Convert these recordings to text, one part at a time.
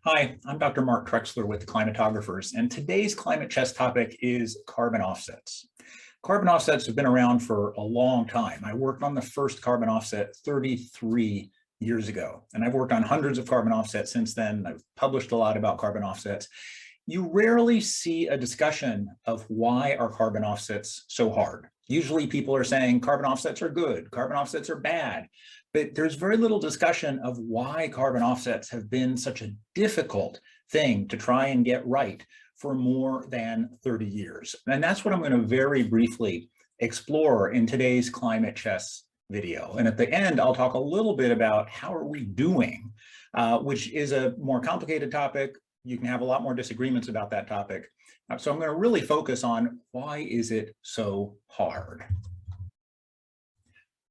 Hi, I'm Dr. Mark Trexler with the Climatographers, and today's climate chess topic is carbon offsets. Carbon offsets have been around for a long time. I worked on the first carbon offset 33 years ago, and I've worked on hundreds of carbon offsets since then. I've published a lot about carbon offsets. You rarely see a discussion of why are carbon offsets so hard. Usually people are saying carbon offsets are good, carbon offsets are bad, but there's very little discussion of why carbon offsets have been such a difficult thing to try and get right for more than 30 years. And that's what I'm going to very briefly explore in today's climate chess video. And at the end, I'll talk a little bit about how are we doing, which is a more complicated topic. You can have a lot more disagreements about that topic. So I'm going to really focus on why is it so hard.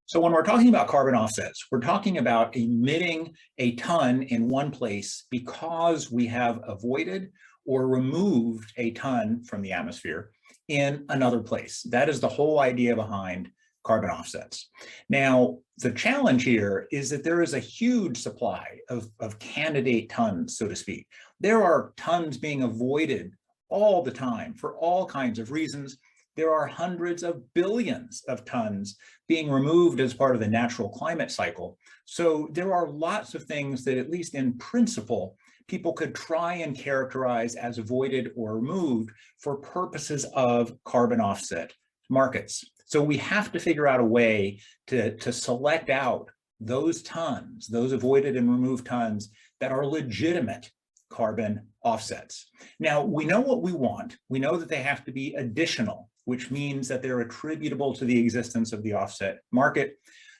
So when we're talking about carbon offsets, we're talking about emitting a ton in one place because we have avoided or removed a ton from the atmosphere in another place. That is the whole idea behind carbon offsets. Now, the challenge here is that there is a huge supply of candidate tons, so to speak. There are tons being avoided all the time for all kinds of reasons. There are hundreds of billions of tons being removed as part of the natural climate cycle. So there are lots of things that, at least in principle, people could try and characterize as avoided or removed for purposes of carbon offset markets. So we have to figure out a way to select out those tons, those avoided and removed tons that are legitimate carbon offsets. Now, we know what we want. We know that they have to be additional, which means that they're attributable to the existence of the offset market.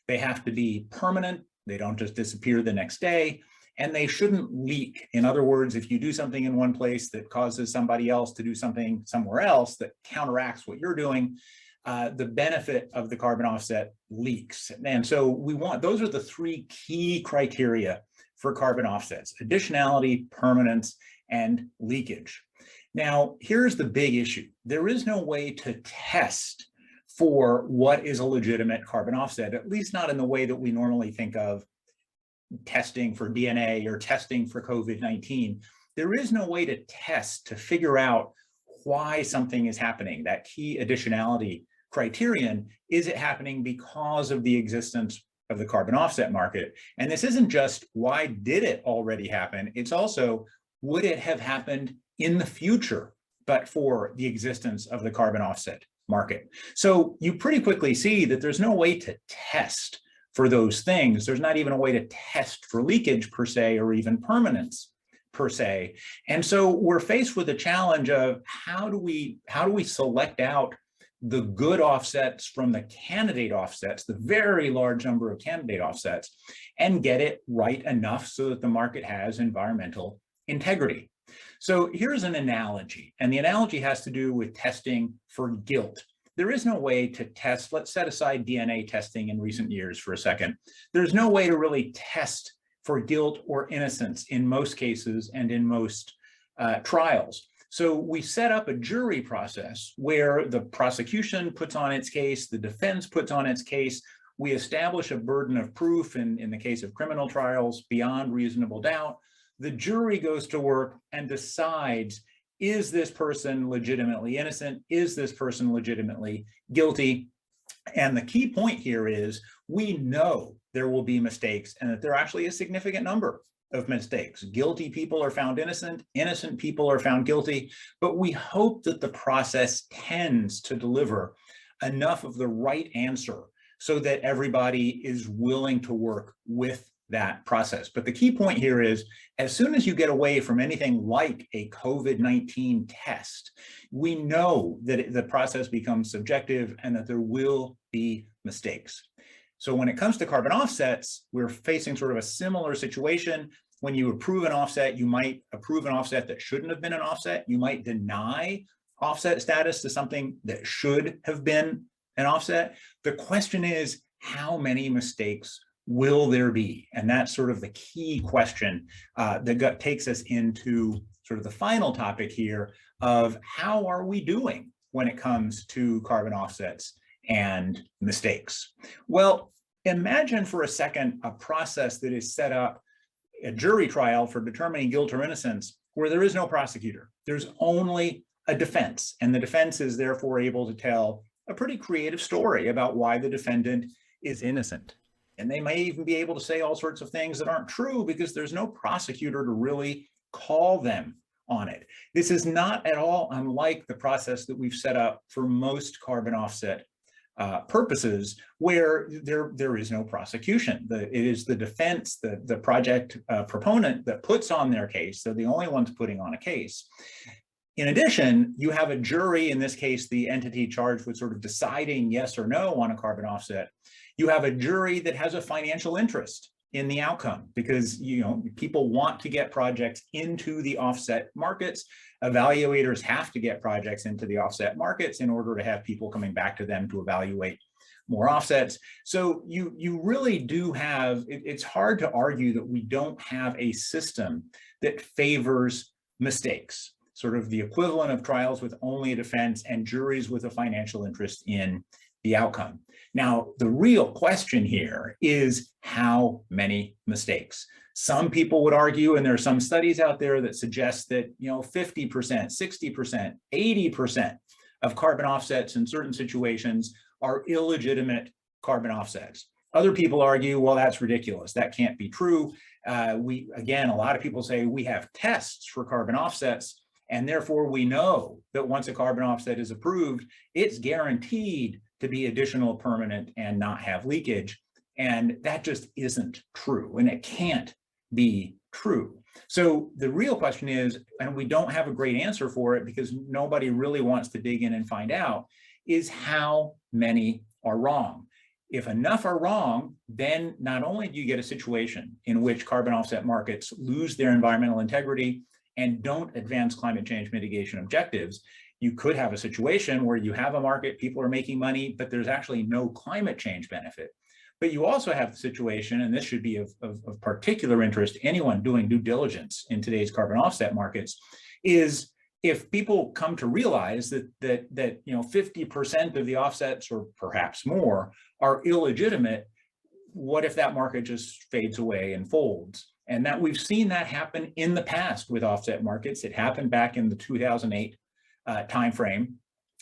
They have to be permanent. They don't just disappear the next day. And they shouldn't leak. In other words, if you do something in one place that causes somebody else to do something somewhere else that counteracts what you're doing, the benefit of the carbon offset leaks. And so we want, those are the three key criteria for carbon offsets: additionality, permanence, and leakage. Now, here's the big issue. There is no way to test for what is a legitimate carbon offset, at least not in the way that we normally think of testing for DNA or testing for COVID-19. There is no way to test to figure out why something is happening. That key additionality criterion, is it happening because of the existence of the carbon offset market? And this isn't just why did it already happen, it's also would it have happened in the future but for the existence of the carbon offset market. So you pretty quickly see that there's no way to test for those things. There's not even a way to test for leakage per se, or even permanence per se. And so we're faced with a challenge of how do we select out the good offsets from the candidate offsets, the very large number of candidate offsets, and get it right enough so that the market has environmental integrity. So here's an analogy, and the analogy has to do with testing for guilt. There is no way to test, let's set aside DNA testing in recent years for a second. There's no way to really test for guilt or innocence in most cases and in most trials. So we set up a jury process where the prosecution puts on its case, the defense puts on its case, we establish a burden of proof in the case of criminal trials beyond reasonable doubt. The jury goes to work and decides, is this person legitimately innocent? Is this person legitimately guilty? And the key point here is we know there will be mistakes and that there are actually a significant number of mistakes. Guilty people are found innocent, innocent people are found guilty, but we hope that the process tends to deliver enough of the right answer so that everybody is willing to work with that process. But the key point here is, as soon as you get away from anything like a COVID-19 test, we know that the process becomes subjective and that there will be mistakes. So when it comes to carbon offsets, we're facing sort of a similar situation. When you approve an offset, you might approve an offset that shouldn't have been an offset. You might deny offset status to something that should have been an offset. The question is, how many mistakes will there be? And that's sort of the key question that takes us into sort of the final topic here of how are we doing when it comes to carbon offsets and mistakes. Well, imagine for a second a process that is set up a jury trial for determining guilt or innocence where there is no prosecutor. There's only a defense, and the defense is therefore able to tell a pretty creative story about why the defendant is innocent. And they may even be able to say all sorts of things that aren't true because there's no prosecutor to really call them on it. This is not at all unlike the process that we've set up for most carbon offset purposes, where there is no prosecution. It is the defense, the project proponent that puts on their case. They're the only ones putting on a case. In addition, you have a jury, in this case, the entity charged with sort of deciding yes or no on a carbon offset. You have a jury that has a financial interest in the outcome because, you know, people want to get projects into the offset markets. Evaluators have to get projects into the offset markets in order to have people coming back to them to evaluate more offsets. So you really do have, it's hard to argue that we don't have a system that favors mistakes, sort of the equivalent of trials with only a defense and juries with a financial interest in the outcome. Now, the real question here is how many mistakes? Some people would argue, and there are some studies out there that suggest that, you know, 50%, 60%, 80% of carbon offsets in certain situations are illegitimate carbon offsets. Other people argue, well, that's ridiculous. That can't be true. Again, a lot of people say we have tests for carbon offsets, and therefore we know that once a carbon offset is approved, it's guaranteed to be additional permanent and not have leakage. And that just isn't true, and it can't be true. So the real question is, and we don't have a great answer for it because nobody really wants to dig in and find out, is how many are wrong. If enough are wrong, then not only do you get a situation in which carbon offset markets lose their environmental integrity and don't advance climate change mitigation objectives, you could have a situation where you have a market, people are making money, but there's actually no climate change benefit. But you also have the situation, and this should be of particular interest to anyone doing due diligence in today's carbon offset markets, is if people come to realize that you know 50% of the offsets or perhaps more are illegitimate, what if that market just fades away and folds? And that we've seen that happen in the past with offset markets. It happened back in the 2008 timeframe,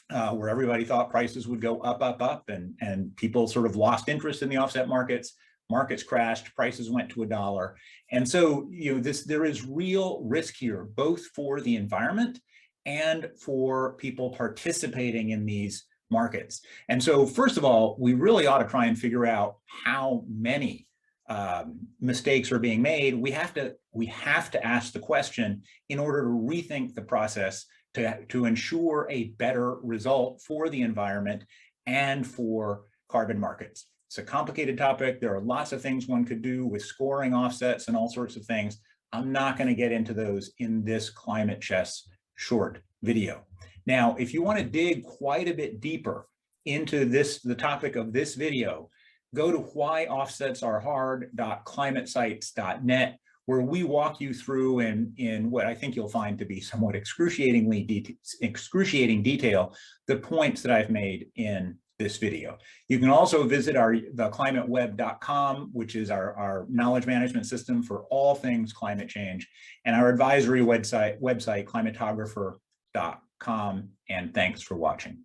where everybody thought prices would go up, and people sort of lost interest in the offset markets. Markets crashed, prices went to $1. And so, you know, there is real risk here, both for the environment and for people participating in these markets. And so, first of all, we really ought to try and figure out how many mistakes are being made. We have to ask the question in order to rethink the process to ensure a better result for the environment and for carbon markets. It's a complicated topic. There are lots of things one could do with scoring offsets and all sorts of things. I'm not going to get into those in this Climate Chess short video. Now, if you want to dig quite a bit deeper into the topic of this video, go to whyoffsetsareHard.climatesites.net, where we walk you through in what I think you'll find to be somewhat excruciating detail, the points that I've made in this video. You can also visit theclimateweb.com, which is our knowledge management system for all things climate change, and our advisory website, climatographer.com. And thanks for watching.